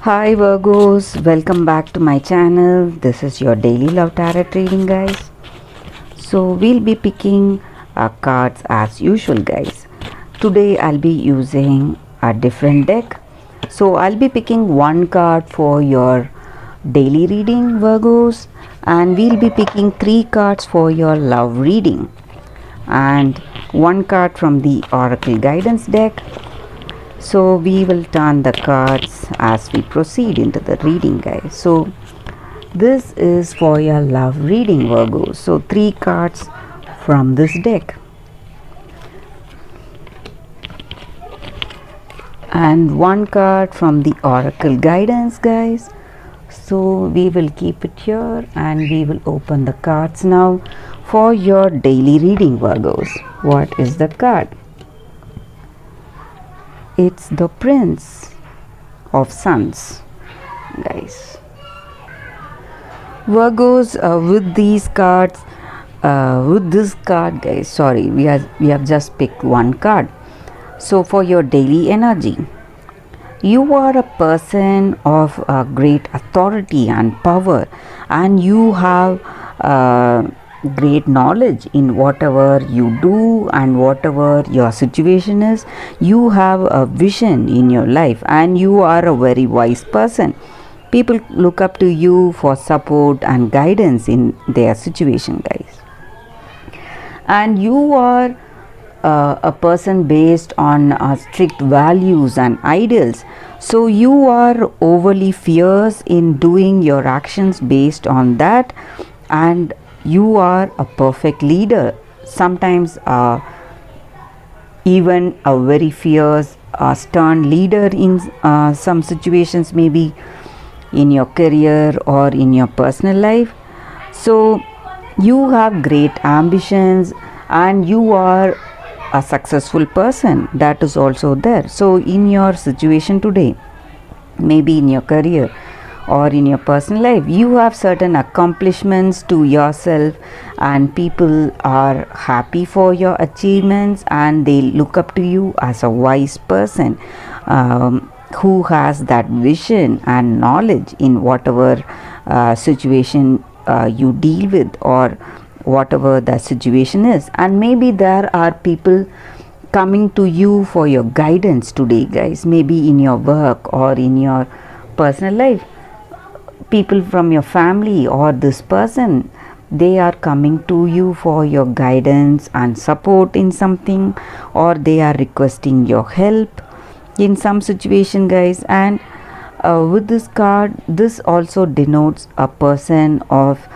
Hi Virgos, welcome back to my channel. This is your daily love tarot reading, guys. So we'll be picking cards as usual, guys. Today I'll be using a different deck. So I'll be picking one card for your daily reading, Virgos, and we'll be picking three cards for your love reading, and one card from the Oracle Guidance deck. So we will turn the cards as we proceed into the reading, guys. So this is for your love reading, Virgo. So three cards from this deck and one card from the Oracle Guidance, guys. So we will keep it here and we will open the cards now for your daily reading, Virgos. What is the card? It's the Prince of Suns, guys. Virgos, with these cards, with this card, guys, sorry, we have just picked one card. So for your daily energy, you are a person of great authority and power, and you have great knowledge in whatever you do and whatever your situation is. You have a vision in your life and you are a very wise person. People look up to you for support and guidance in their situation, guys. And you are a person based on strict values and ideals. So you are overly fierce in doing your actions based on that, and you are a perfect leader. Sometimes even a very fierce, stern leader in some situations, maybe in your career or in your personal life. So you have great ambitions and you are a successful person. That is also there. So in your situation today, maybe in your career or in your personal life, you have certain accomplishments to yourself and people are happy for your achievements and they look up to you as a wise person who has that vision and knowledge in whatever situation you deal with or whatever the situation is. And maybe there are people coming to you for your guidance today, guys, maybe in your work or in your personal life. People from your family or this person, they are coming to you for your guidance and support in something, or they are requesting your help in some situation, guys. And with this card, this also denotes a person of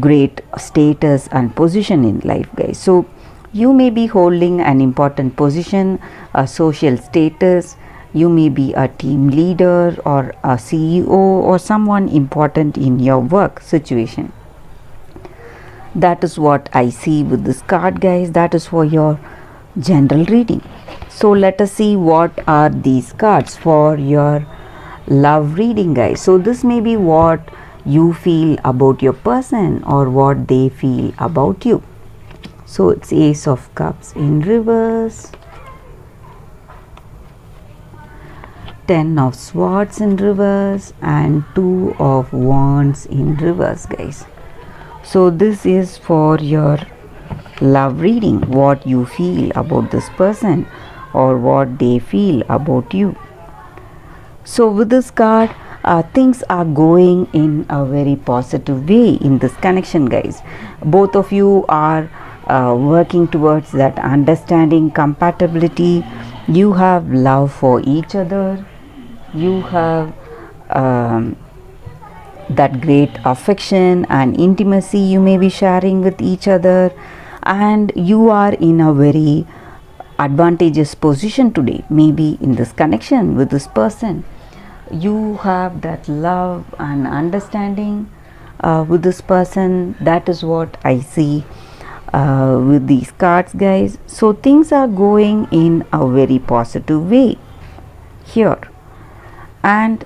great status and position in life, guys. So you may be holding an important position, a social status. You may be a team leader or a CEO or someone important in your work situation. That is what I see with this card, guys. That is for your general reading. So let us see what are these cards for your love reading, guys. So this may be what you feel about your person or what they feel about you. So it's Ace of Cups in reverse, Ten of Swords in reverse, and Two of Wands in reverse, guys. So this is for your love reading, what you feel about this person or what they feel about you. So with this card, things are going in a very positive way in this connection, guys. Both of you are working towards that understanding, compatibility. You have love for each other. You have that great affection and intimacy you may be sharing with each other, and you are in a very advantageous position today, maybe in this connection with this person. You have that love and understanding with this person. That is what I see with these cards, guys. So things are going in a very positive way here. And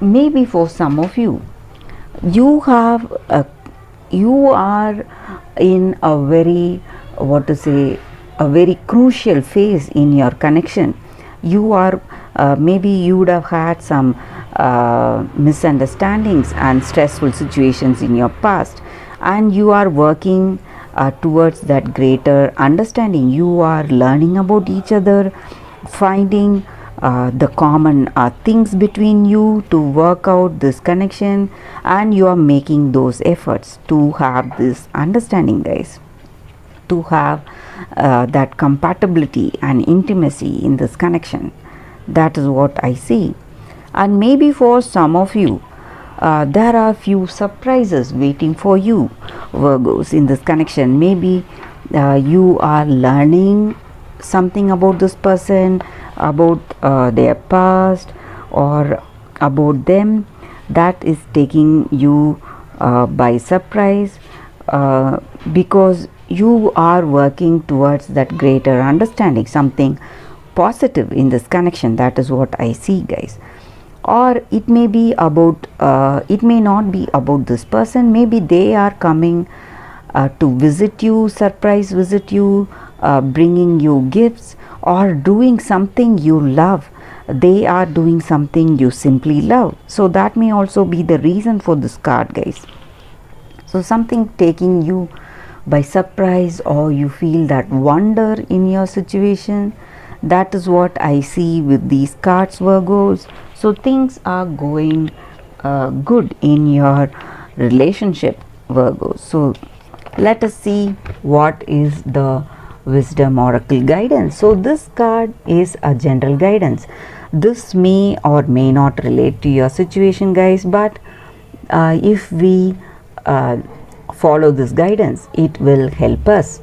maybe for some of you, you are in a very, what to say, a very crucial phase in your connection. You are maybe you would have had some misunderstandings and stressful situations in your past, and you are working towards that greater understanding. You are learning about each other, finding the common things between you to work out this connection, and you are making those efforts to have this understanding, guys, to have that compatibility and intimacy in this connection. That is what I see. And maybe for some of you, there are few surprises waiting for you, Virgos, in this connection. Maybe you are learning something about this person, about their past, or about them, that is taking you by surprise, because you are working towards that greater understanding, something positive in this connection. That is what I see, guys. Or it may be about it may not be about this person. Maybe they are coming to visit you, surprise visit you, bringing you gifts, or doing something you love. They are doing something you simply love. So that may also be the reason for this card, guys. So something taking you by surprise, or you feel that wonder in your situation. That is what I see with these cards, Virgos. So things are going good in your relationship, Virgos. So let us see what is the wisdom oracle guidance. So this card is a general guidance. This may or may not relate to your situation, guys, but if we follow this guidance, it will help us.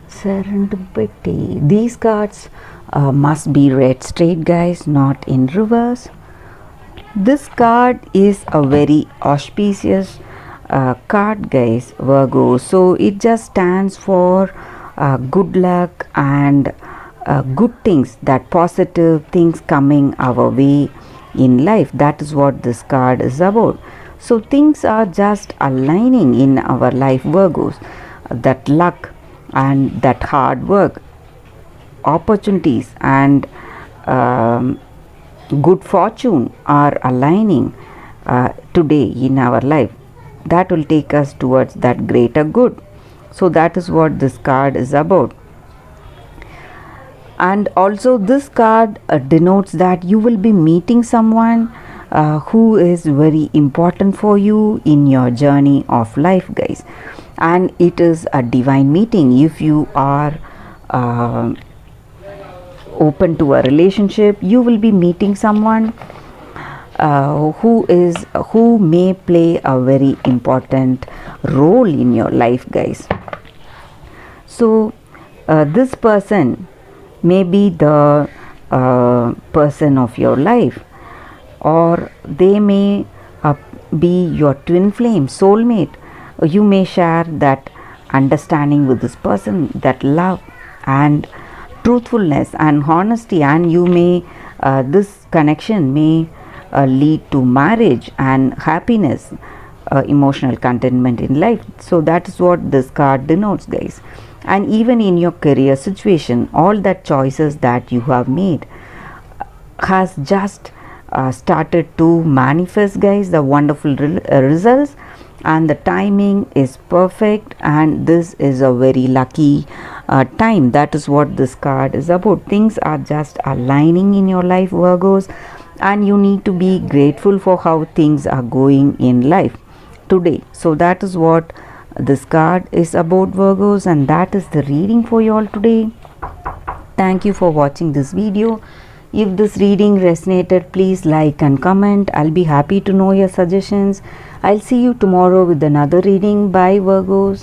Serendipity. These cards must be read straight, guys, not in reverse. This card is a very auspicious card, guys, Virgo. So it just stands for good luck and good things, that positive things coming our way in life. That is what this card is about. So things are just aligning in our life, Virgos. That luck and that hard work, opportunities and good fortune are aligning today in our life. That will take us towards that greater good. So that is what this card is about. And also this card denotes that you will be meeting someone who is very important for you in your journey of life, guys. And it is a divine meeting. If you are open to a relationship, you will be meeting someone who may play a very important role in your life, guys. So this person may be the person of your life, or they may be your twin flame, soulmate. You may share that understanding with this person, that love and truthfulness and honesty, and you may this connection may lead to marriage and happiness, emotional contentment in life. So that is what this card denotes, guys. And even in your career situation, all that choices that you have made has just started to manifest, guys, the wonderful results, and the timing is perfect, and this is a very lucky time. That is what this card is about. Things are just aligning in your life, Virgos, and you need to be grateful for how things are going in life today. So that is what this card is about, Virgos, and that is the reading for you all today. Thank you for watching this video. If this reading resonated, please like and comment. I'll be happy to know your suggestions. I'll see you tomorrow with another reading. Bye, Virgos.